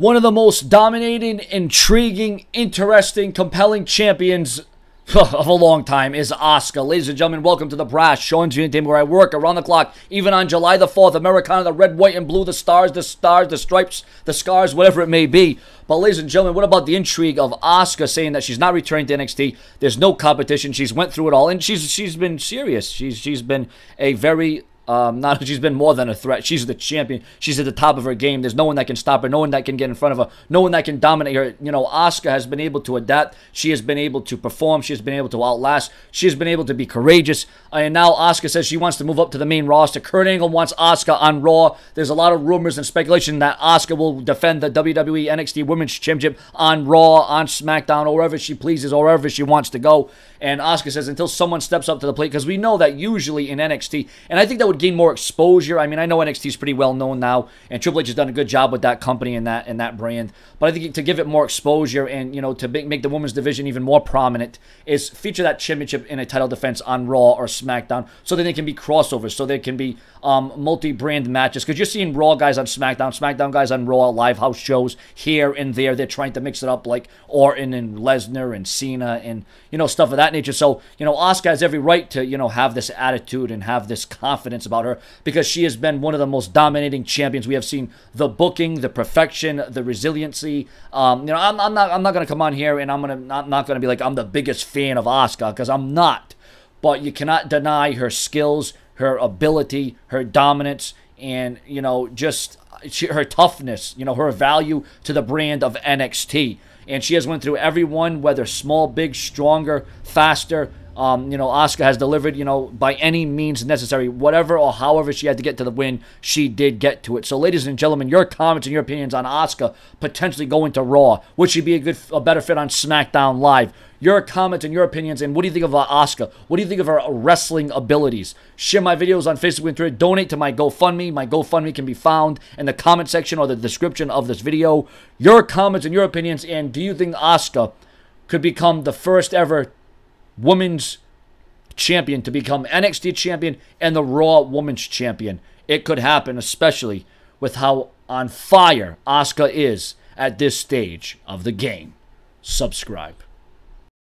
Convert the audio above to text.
One of the most dominating, intriguing, interesting, compelling champions of a long time is Asuka. Ladies and gentlemen, welcome to the Brass, showing you the where I work around the clock, even on July the 4th, Americana, the red, white, and blue, the stars, the stripes, the scars, whatever it may be. But ladies and gentlemen, what about the intrigue of Asuka saying that she's not returning to NXT? There's no competition. She's went through it all, and she's been serious. She's been a very she's been more than a threat. She's the champion. She's at the top of her game. There's no one that can stop her. No one that can get in front of her. No one that can dominate her. You know, Asuka has been able to adapt. She has been able to perform. She has been able to outlast. She has been able to be courageous. And now Asuka says she wants to move up to the main roster. Kurt Angle wants Asuka on Raw. There's a lot of rumors and speculation that Asuka will defend the WWE NXT Women's Championship on Raw, on SmackDown, or wherever she pleases, or wherever she wants to go. And Asuka says until someone steps up to the plate, because we know that usually in NXT, and I think that would gain more exposure. I mean, I know NXT is pretty well known now, and Triple H has done a good job with that company and that brand. But I think to give it more exposure and, you know, to make the women's division even more prominent is feature that championship in a title defense on Raw or SmackDown, so that they can be crossovers, so there can be multi-brand matches. Because you're seeing Raw guys on SmackDown, SmackDown guys on Raw, live house shows here and there. They're trying to mix it up like Orton and Lesnar and Cena and, you know, stuff of that nature. So, you know, Asuka has every right to, you know, have this attitude and have this confidence about her, because she has been one of the most dominating champions. We have seen the booking, the perfection, the resiliency. You know, I'm not gonna come on here and I'm not gonna be like I'm the biggest fan of Asuka, because I'm not. But you cannot deny her skills, her ability, her dominance, and, you know, just her toughness. You know, her value to the brand of NXT. And she has went through everyone, whether small, big, stronger, faster. You know, Asuka has delivered, you know, by any means necessary. Whatever or however she had to get to the win, she did get to it. So, ladies and gentlemen, your comments and your opinions on Asuka potentially going to Raw. Would she be a better fit on SmackDown Live? Your comments and your opinions, and what do you think of Asuka? What do you think of her wrestling abilities? Share my videos on Facebook and Twitter. Donate to my GoFundMe. My GoFundMe can be found in the comment section or the description of this video. Your comments and your opinions, and do you think Asuka could become the first ever women's champion to become NXT champion and the Raw Women's Champion? It could happen, especially with how on fire Asuka is at this stage of the game. Subscribe.